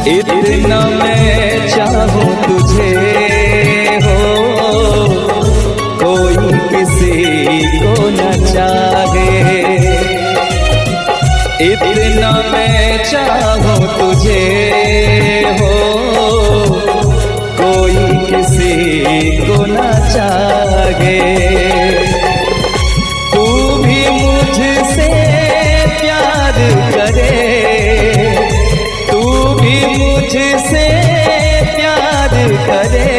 इतना मैं चाहूं तुझे हो, कोई किसी को न चाहे। इतना मैं चाहूं तुझे हो, कोई किसी को न चाहे। तू भी मुझसे प्यार करे, तू भी मुझसे प्यार करे,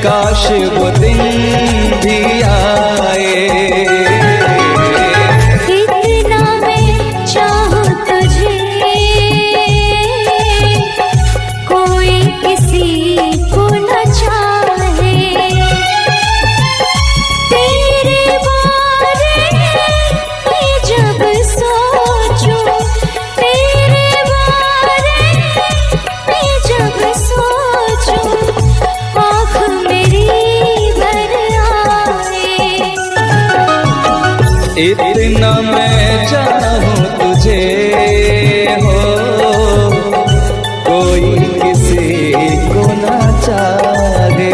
काश वो दिन भी आए। इतना मैं चाहूं तुझे, कोई किसी को न चाहे। तेरे बारे में जब सोचूं, तेरे बारे में जब सोचूं, आँख मेरी भर आए। इतना मैं चाहूं तुझे हो, कोई किसी को न चाहे।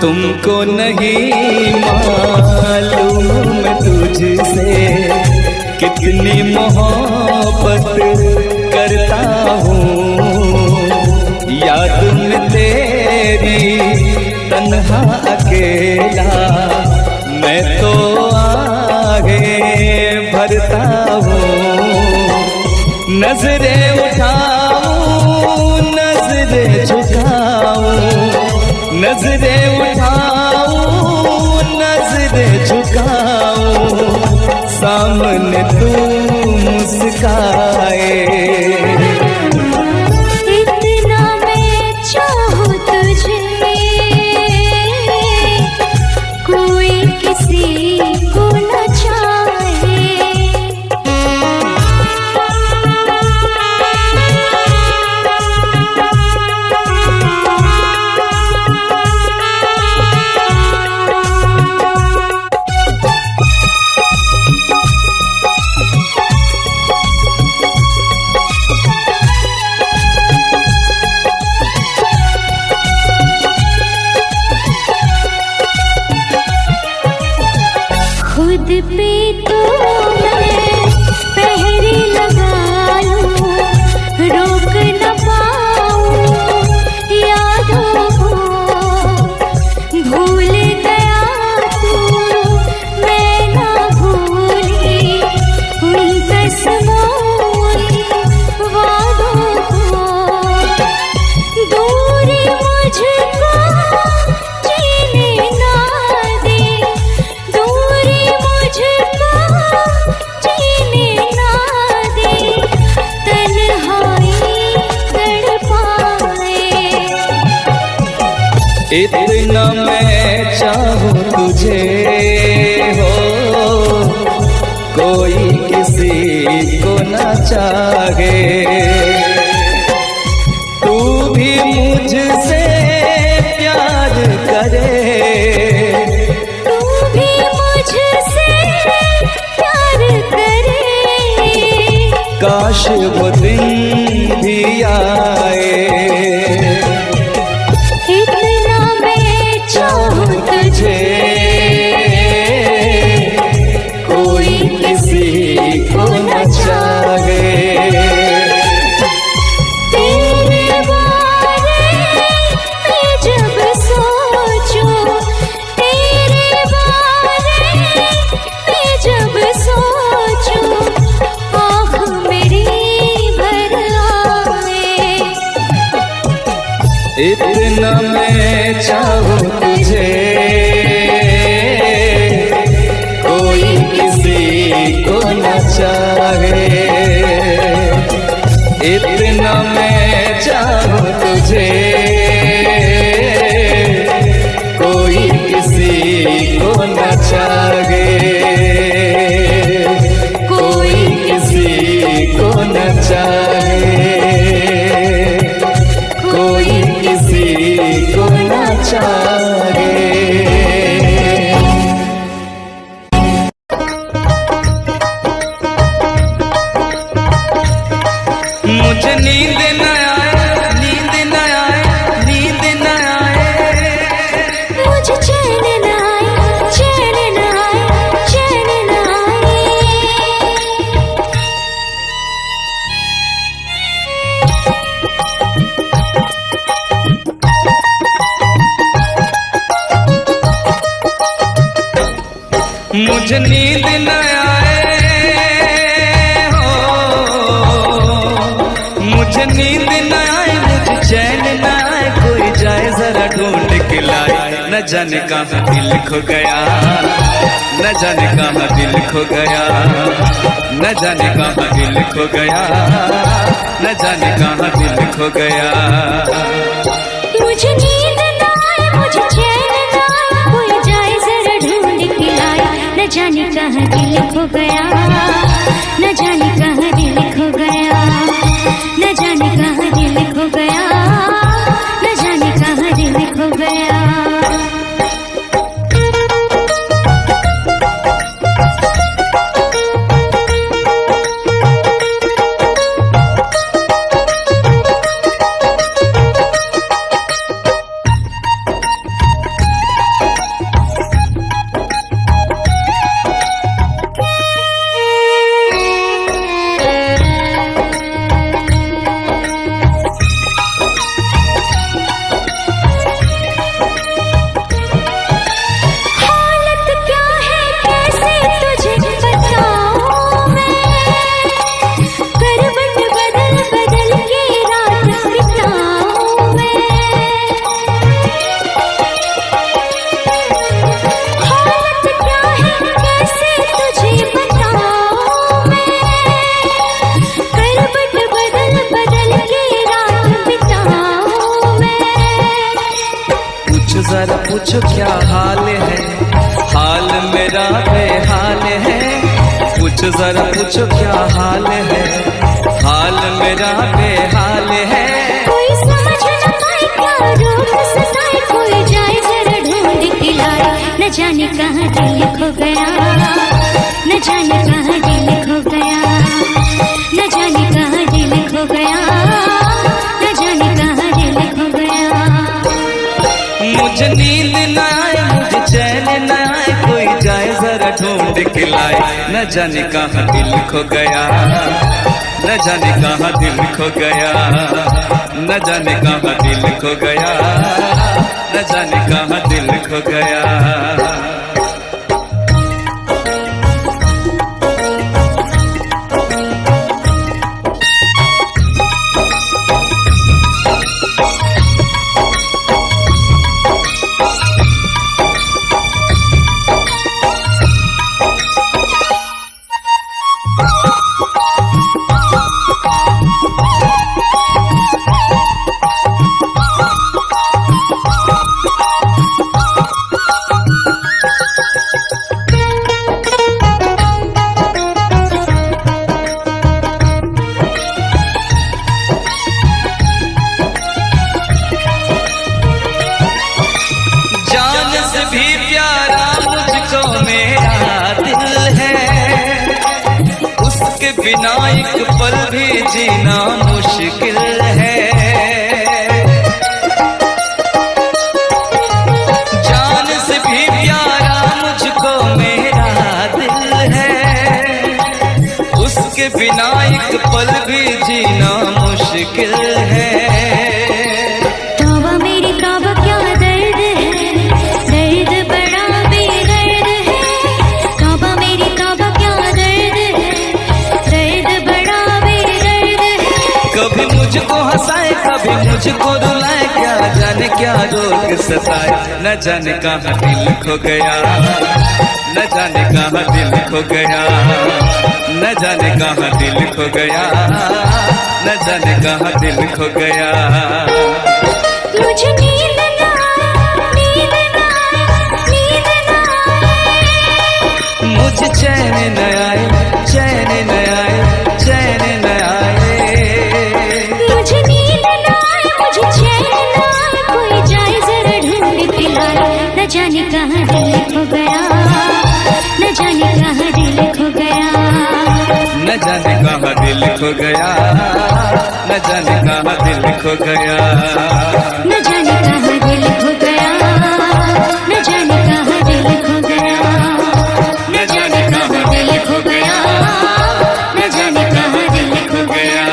तुमको नहीं मालूम तुझसे कितनी मोहब्बत करता हूँ। याद में तेरी तन्हा अकेला मैं तो आगे भरता हूँ। नजरें उठाऊं, नजरें झुकाऊं, नजरें उठाऊं, नजरें झुकाऊं, सामने तू मुस्काए। इतना मैं चाहूं तुझे, कोई किसी को न चाहे। खुद पे तो मैं पहरे लगा लूं, रोक न पाऊं यादों को। भूल गया तू, मैं ना भूली उन कसमों उन वादों को। दूरी मुझको जीने ना दे, दूरी मुझको जीने ना दे, तन्हाई तड़पाए। इतना मैं चाहूं तुझे हो, कोई किसी को न चाहे। तू भी मुझसे प्यार करे, तू भी मुझसे प्यार करे, काश वो दिन भी आए। इतना मैं चाहूं तुझे, कोई किसी को न चाहे। तेरे बारे में जब सोचूं, तेरे बारे में जब सोचूं, आँख मेरी भर आए। इतना मैं चाहूं तुझे, कोई किसी को न चाहे। इतना मैं चाहूं तुझे, मुझे नींद न आए हो, मुझे नींद न आए, मुझे चैन न आए, कोई जाए जरा ढूंढ के लाए। न जाने कहाँ दिल खो गया, न जाने कहाँ दिल खो गया, न जाने कहाँ दिल खो गया, न जाने कहाँ दिल खो गया। मुझे नींद न आए, मुझे चैन न आए, कोई जाए जरा ढूंढ के लाए। न जाने कहाँ दिल खो गया, न जाने कहाँ दिल खो गया, न जाने कहाँ दिल खो गया, न जाने कहाँ दिल खो गया। जरा पूछो क्या हाल है, हाल मेरा बेहाल है। पूछो जरा पूछो क्या हाल है, हाल मेरा बेहाल है। कोई समझ न पाए क्या रोग सताए, कोई जाए जरा ढूंढ के लाए। न जाने कहाँ दिल खो गया, न जाने कहाँ दिल खो गया, न जाने कहाँ दिल खो गया, न जाने कहाँ दिल खो गया। मुझे नींद न आए, मुझे चैन न आए, कोई जाए जरा ढूंढ के लाए। न जाने कहाँ दिल खो गया, न जाने कहाँ दिल खो गया, न जाने कहाँ दिल खो गया, न जाने कहाँ दिल खो गया। बिना एक पल भी जीना मुश्किल है। जान से भी प्यारा मुझको मेरा दिल है, उसके बिना एक पल भी जीना मुश्किल है। तौबा मेरी तौबा क्या दर्द है, दर्द बड़ा बेदर्द है। तौबा मेरी तौबा क्या दर्द है, दर्द बड़ा बेदर्द है। कभी मुझको हंसाए कभी मुझको रुलाए, क्या जाने क्या रोग सताए। न जाने कहाँ दिल खो गया, न जाने कहाँ दिल खो गया, न जाने कहाँ दिल खो गया, न जाने कहाँ दिल खो गया। मुझे नींद न आए, नींद न आए, नींद न आए। मुझे चैन न आए, चैन न आए, चैन न आए। मुझे नींद न आए, मुझे चैन न आए, कोई जाए जरा ढूंढ के लाए। न जाने कहाँ दिल खो गया, न जाने कहाँ दिल खो गया, न जाने कहाँ दिल खो गया, न जाने कहाँ दिल खो गया, न जाने कहाँ दिल खो गया, न जाने कहाँ दिल खो गया, न जाने कहाँ दिल खो गया, न जाने कहाँ दिल खो गया।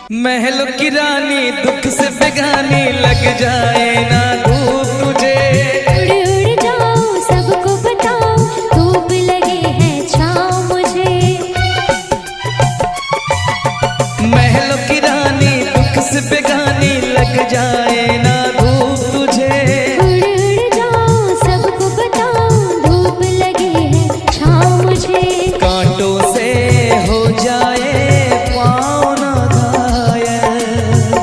महलों की रानी दुख से बेगानी लग जाए ना धूप तुझे। उड़ उड़ जाऊं सबको बताऊं धूप लगे है छाँव मुझे। महलों की रानी दुख से बेगानी लग जाए ना धूप तुझे। उड़ उड़ जाऊं सबको बताऊं धूप लगे है छाँव मुझे। कांटों से हो जाए पाँव ना घायल,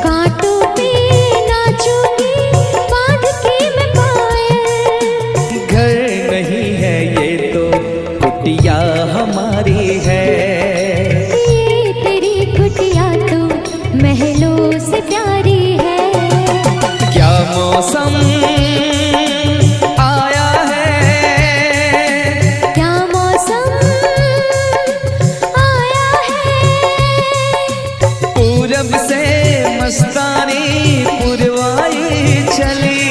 कांटों पे नाचूंगी बांध के मैं पायल। घर नहीं है ये तो कुटिया हमारी है। ये तेरी कुटिया तो महलों से प्यारी है। क्या मौसम आया है, क्या मौसम आया है। पूरब से मस्तानी पुरवाई चली।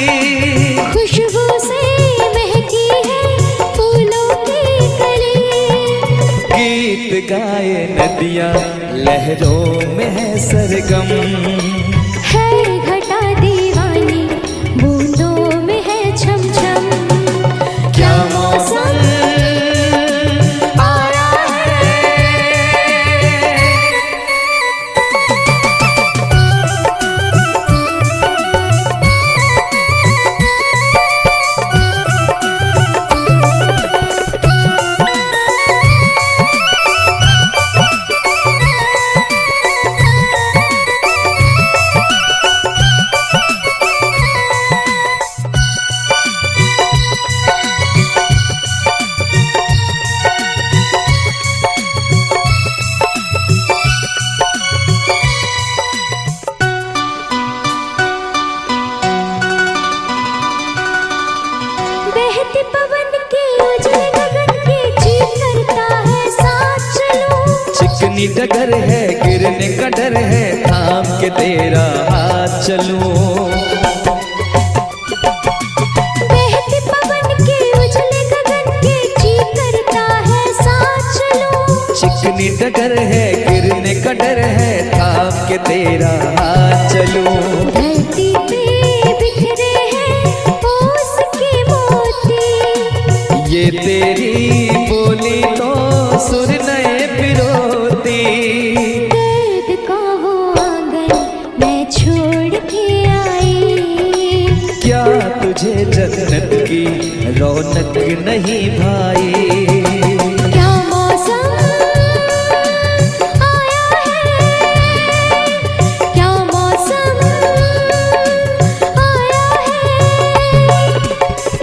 खुशबू से महकी है फूलों की कली। गीत गाए नदियाँ लहरों में है सरगम। है घटा दीवानी बूंदों में है छम छम। क्या मौसम आया है। बहती पवन के उजले गगन के चीर करता है साथ चलो। चिकनी डगर है गिरने का डर है थाम के तेरा हाथ चलूं। बहती पवन के उजले गगन के चीर करता है साथ चलो। चिकनी डगर है गिरने का डर है थाम के तेरा हाथ चलूं। धरती पे बिखरे हैं ओस के मोती। ये तेरी बोली तो सुर नए पिरोती। दर्द का वो आंगन मैं छोड़ के आई। क्या तुझे जन्नत की रौनक नहीं भाई। क्या मौसम आया है। क्या मौसम आया है।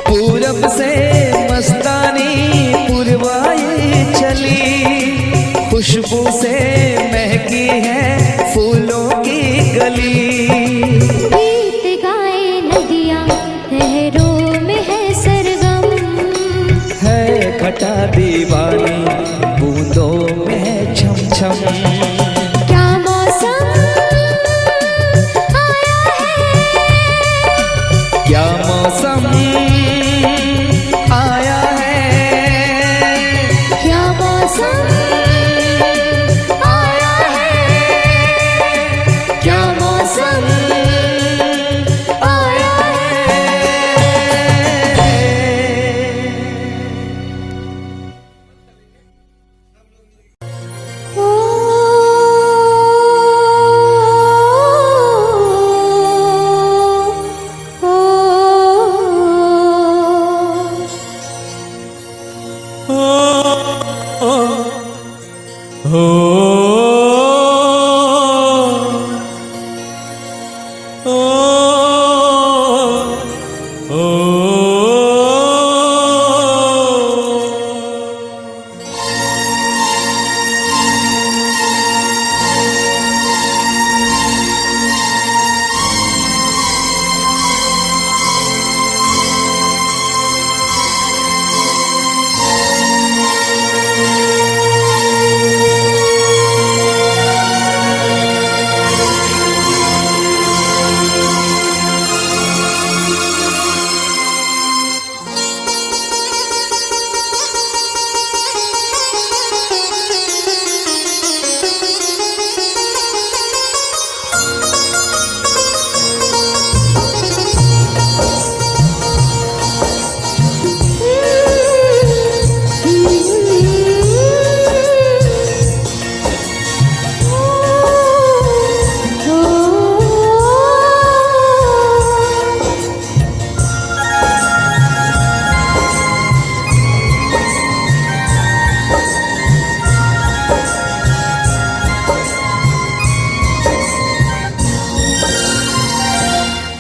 पूरब से मस्तानी पुरवाई चली। खुशबू से महकी है फूलों की गली। गीत गाए नदियाँ लहरों में है सरगम। है घटा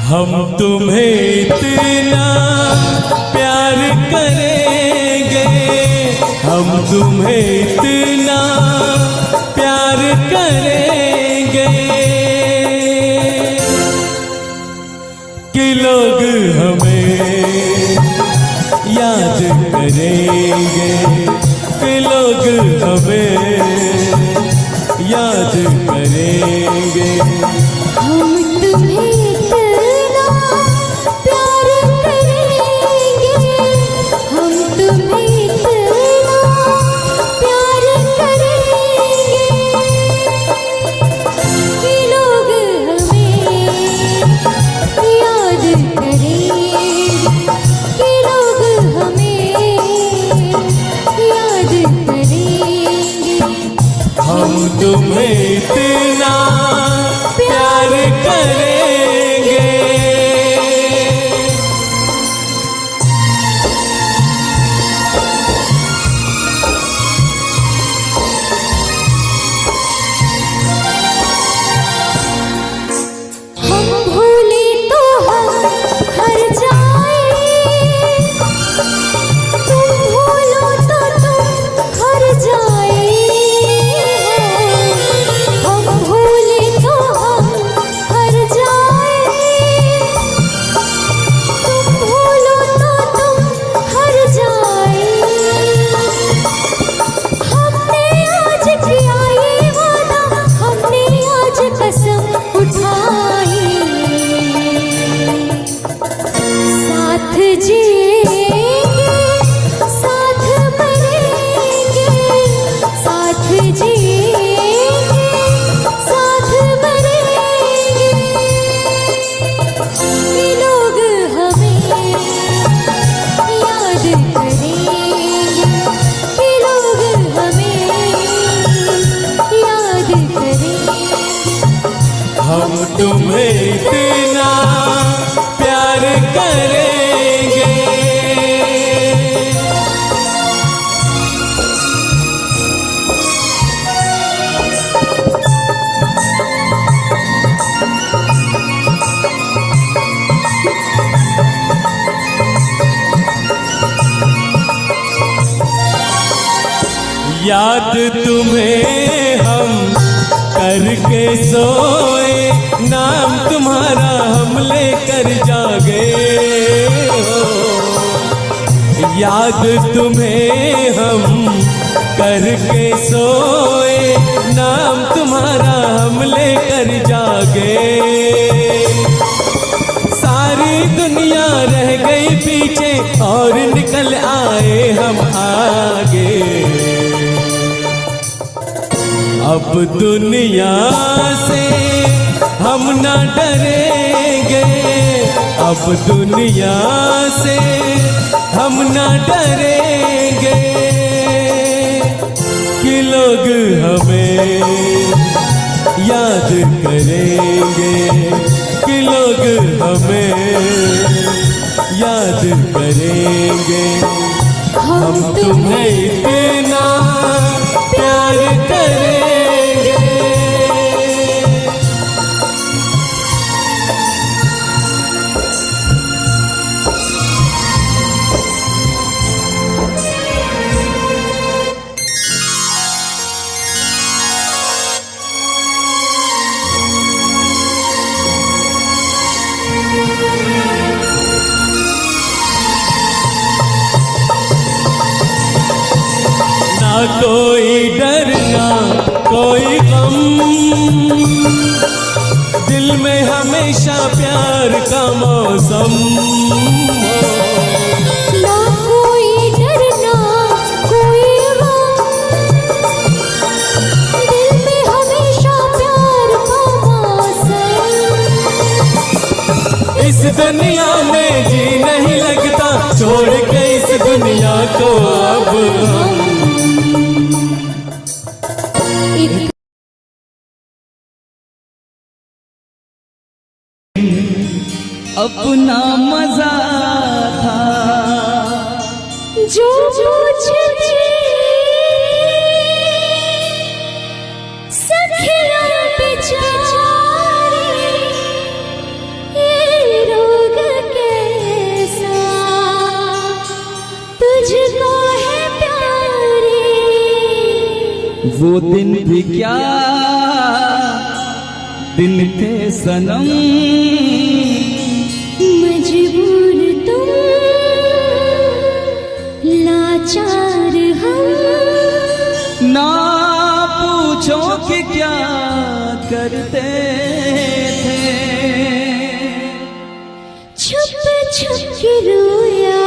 हम तुम्हें इतना प्यार करेंगे, हम तुम्हें इतना प्यार करेंगे कि लोग हमें याद करेंगे, कि लोग हमें याद करेंगे। हम तुम्हें इतना प्यार करेंगे, हम तुम्हें इतना प्यार करेंगे कि लोग हमें याद करेंगे, कि लोग हमें याद करेंगे। हम तुम्हें इतना प्यार करेंगे। हम भूले तो हम हर जाए, तुम भूलो तो तुम हर जाए। हम भूले तो हम हर जाए, तुम भूलो तो तुम हर जाए। हमने आज किया ये वादा, हमने आज कसम उठाई, साथ जिएंगे साथ मरेंगे, साथ जिएंगे साथ मरेंगे कि लोग हमें याद करेंगे, कि लोग हमें याद करेंगे। हम तुम्हें इतना प्यार करेंगे। याद तुम्हें हम करके सोए, नाम तुम्हारा हम लेकर जागे हो। याद तुम्हें हम करके सोए, नाम तुम्हारा हम लेकर जागे। सारी दुनिया रह गई पीछे और निकल आए हम आगे। अब दुनिया से हम न डरेंगे, अब दुनिया से हम न डरेंगे कि लोग हमें याद करेंगे, कि लोग हमें याद करेंगे। हम तुम्हें इतना प्यार करेंगे। ना कोई डर ना कोई गम, दिल में हमेशा प्यार का मौसम हो। ना कोई डर ना कोई गम, दिल में हमेशा प्यार का मौसम। इस दुनिया में जी नहीं लगता, छोड़ के इस दुनिया को अब हम अपना मजा था जो मुझे सखिया बेचारी ये वो दिन भी क्या दिन थे सनम, मजबूर तुम लाचार हम, ना पूछो कि क्या करते थे, छुप छुप के रोया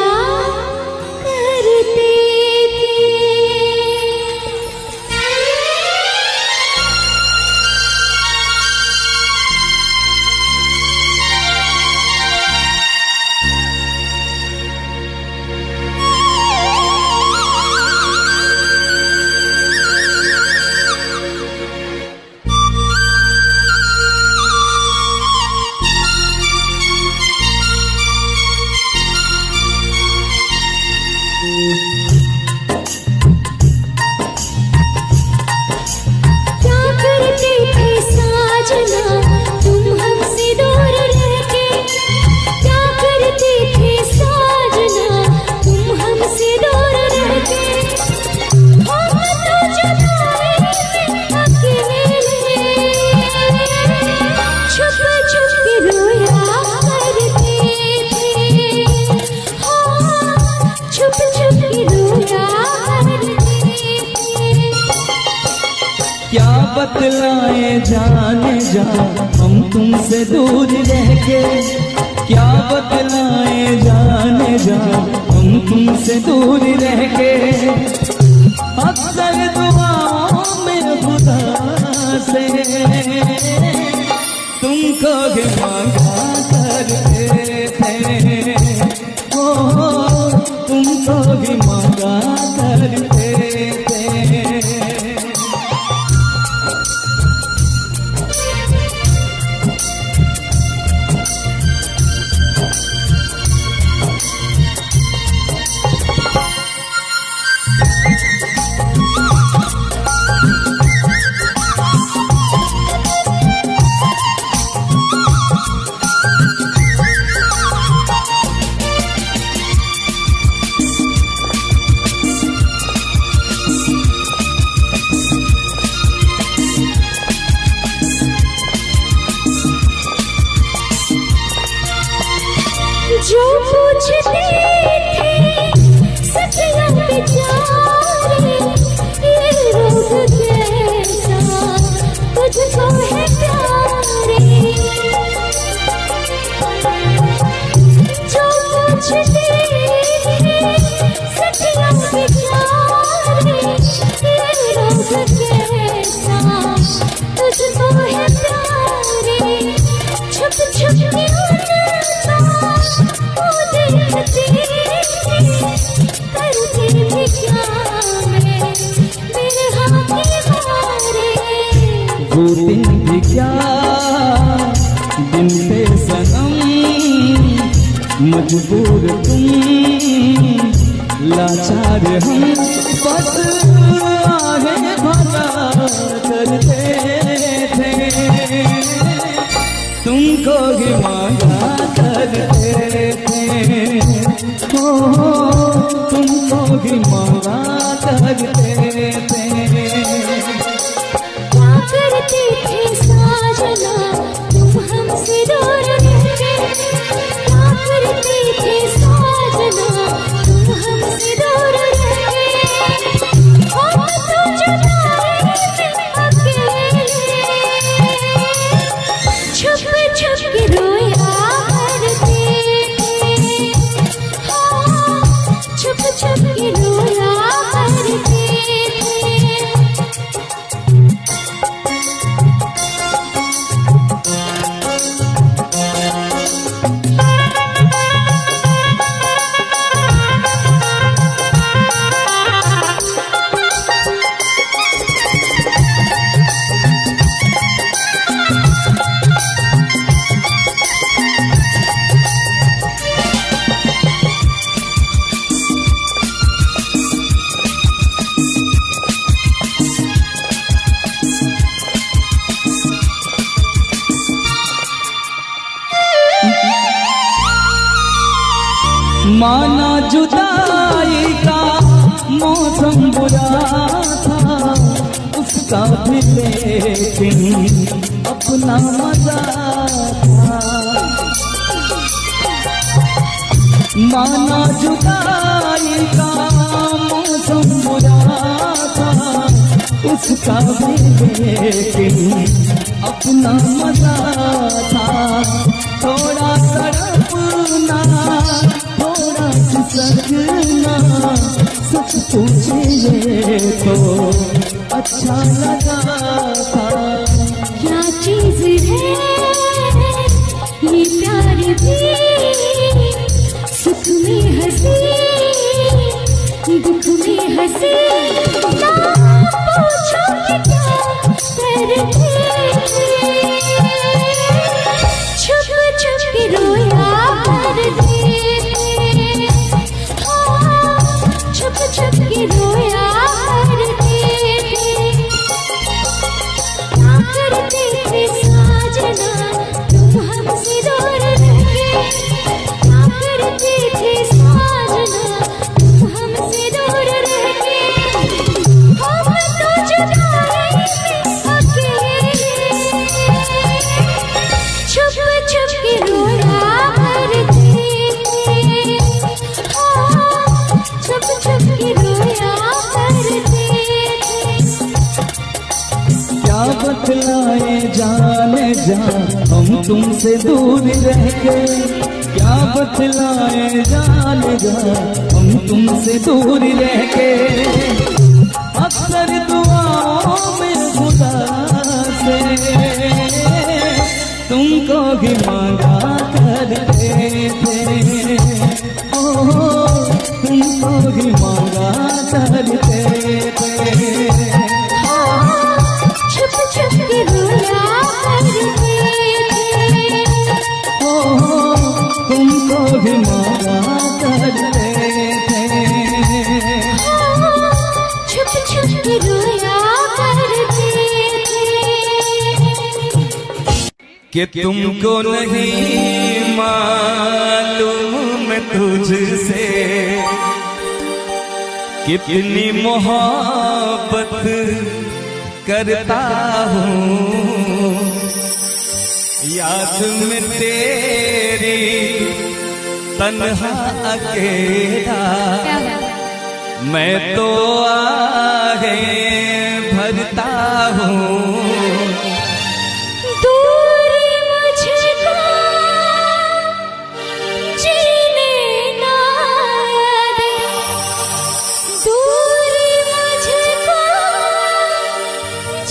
करते थे। क्या बतलाए जाने जा हम तुमसे दूर रह के, क्या बतलाए जाने जा हम तुमसे दूर रह के, अक्सर दुआओं में खुदा से तुमको भी मांगा करते थे, ओ तुमको भी मांगा करते थे। जो पूछते थे सखियां बेचारे, ये रोग कैसा तुझको है प्यारे। जो पूछते थे सखियां बेचारे, ये रोग कैसा तुझको है प्यारे। छुप छुप के करते भी क्या मैं मेरे हाथ हारे। वो दिन भी क्या दिन थे सनम, मजबूर तुम लाचार हम, बस आगे भगा करते थे, तुमको भी मांगा करते थे, ओ तुमको भी मांगा करते थे। क्या करते थे साजना तुम हमसे दूर रह के, क्या करते थे साजना तुम हमसे दूर रह के, हम तो जुदाई में अकेले छुप छुप के रोया करते थे, हाँ छुप छुप के रोया करते थे। माना जुदाई का मौसम बुरा था, उस उसका भी लेकिन अपना मजा था। माना जुदाई का मौसम बुरा था, उसका भी लेकिन अपना मजा था। थोड़ा तड़पना, थोड़ा सिसकना, सच पूछिए तो अच्छा लगा था। क्या चीज है ये प्यार भी, सुख में हंसी दुख में हंसी। ना पूछो कि क्या करते थे, छुप छुप के रोया करते थे। हाँ, छुप छुप के रोया करते थे। क्या करते थे साजना तुम हमसे दूर रह के, क्या करते थे साजना तुम हमसे दूर रह के। हम तो जुदाई में अकेले, छुप छुप के रोया करते थे। हाँ, छुप छुप के रोया करते थे। क्या बतलाए जाने जा हम तुमसे दूर रह के, क्या बतलाए जाने जा हम तुमसे दूर रह के। अक्सर दुआओं में खुदा से तुमको भी मांगा करते थे। ओ तुमको भी मांगा करते थे। छुप छुप के रोया करते थे। तुमको भी मांगा करते थे। छुप छुप के रोया करते कि तुमको नहीं मालूम तुझसे कितनी मोहब्बत करता हूँ। याद में तेरी तन्हा अकेला मैं तो आगे भरता हूँ। दूरी मुझको जीने ना दे, दूरी मुझको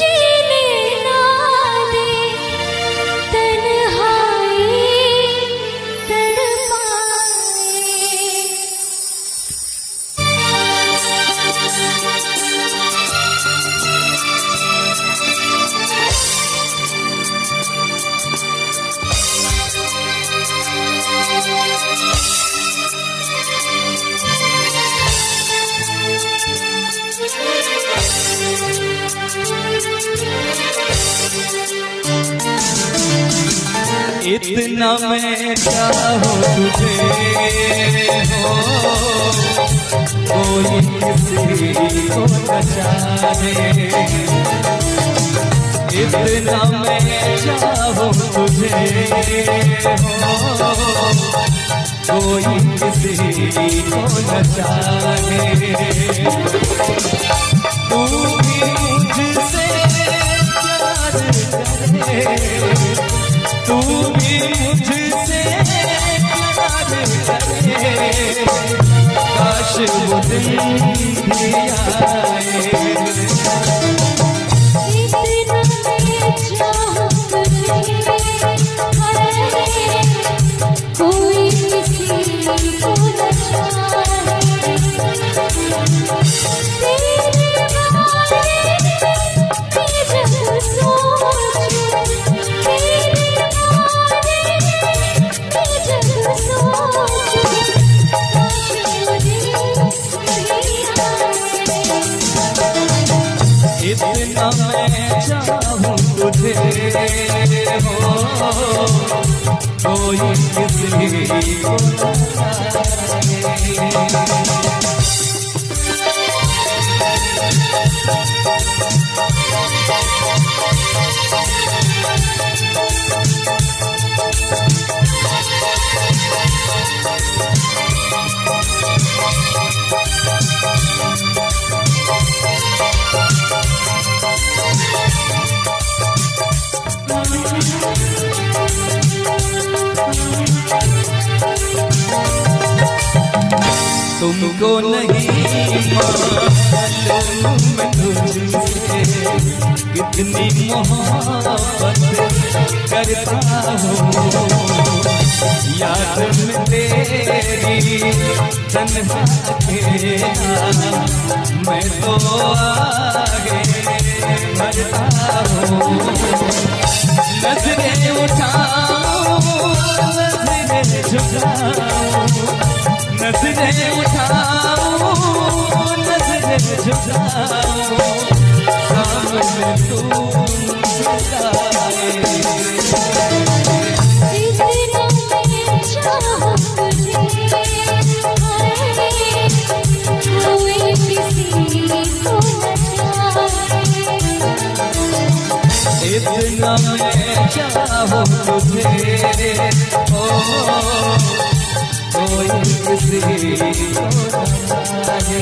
जीने ना दे। तन्हाई तड़पाए। इतना मैं चाहूँ तुझे हो कोई किसी को न चाहे। इतना मैं चाहूँ तुझे हो कोई किसी को न चाहे। तू भी मुझसे प्यार करे, तू भी मुझसे प्यार करे। काश वो दिन भी आए। इतना मैं चाहूँ तुझे, कोई किसी को न चाहे। तेरे बारे में जब सोचूं, तेरे बारे में जब सोचूं, काश वो दिन भी आए। इतना मैं चाहूँ तुझे हो कोई किसी को न चाहे। तुमको नहीं मालूम मैं तुझसे कितनी मोहब्बत करता हूँ। याद में तेरी तन्हा अकेला मैं तो आगे बढ़ता हूँ। नजरें उठाऊं नजरें झुकाऊं, नजरें उठाऊं नजरें झुकाऊं, सामने तू सताए। इतना मैं चाहूं तुझे, कोई किसी को न चाहे। इतना मैं चाहूं तुझे, ओ कोई किसी को न चाहे।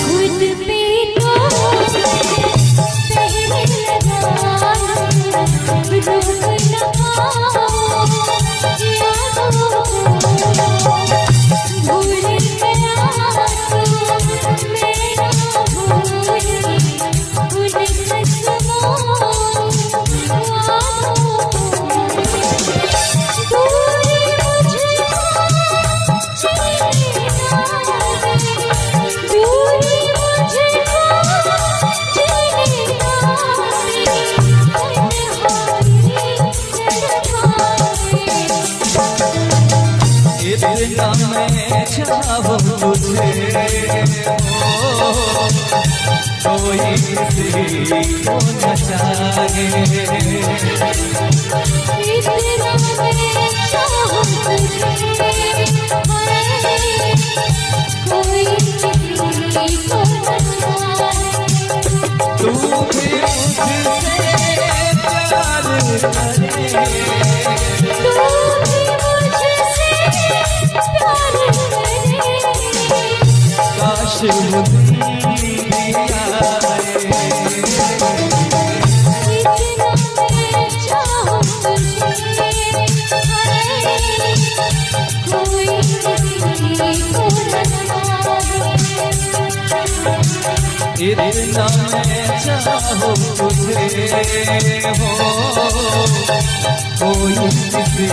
खुद पे तो पहले लगा रोक न पाऊं यादों को, भूल गया तो मेरा भूली उन कसमों वादों को। दूरी मुझको जीना है, दूरी मुझको जीना है। इतना मैं चाहूं तुझे, ओ कोई किसी को न चाहे। इतना मैं चाहूं तुझे, कोई किसी को न चाहे। तू भी मुझसे प्यार करे, तू भी मुझसे प्यार करे। काश वो दिन भी आए। इतना मैं चाहूं तुझे, कोई किसी को न चाहे। इतना मैं चाहूं तुझे, हो कोई किसी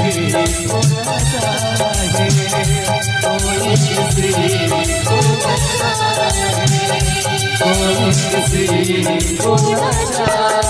को न चाहे, कोई किसी को न चाहे, कोई किसी को न चाहे।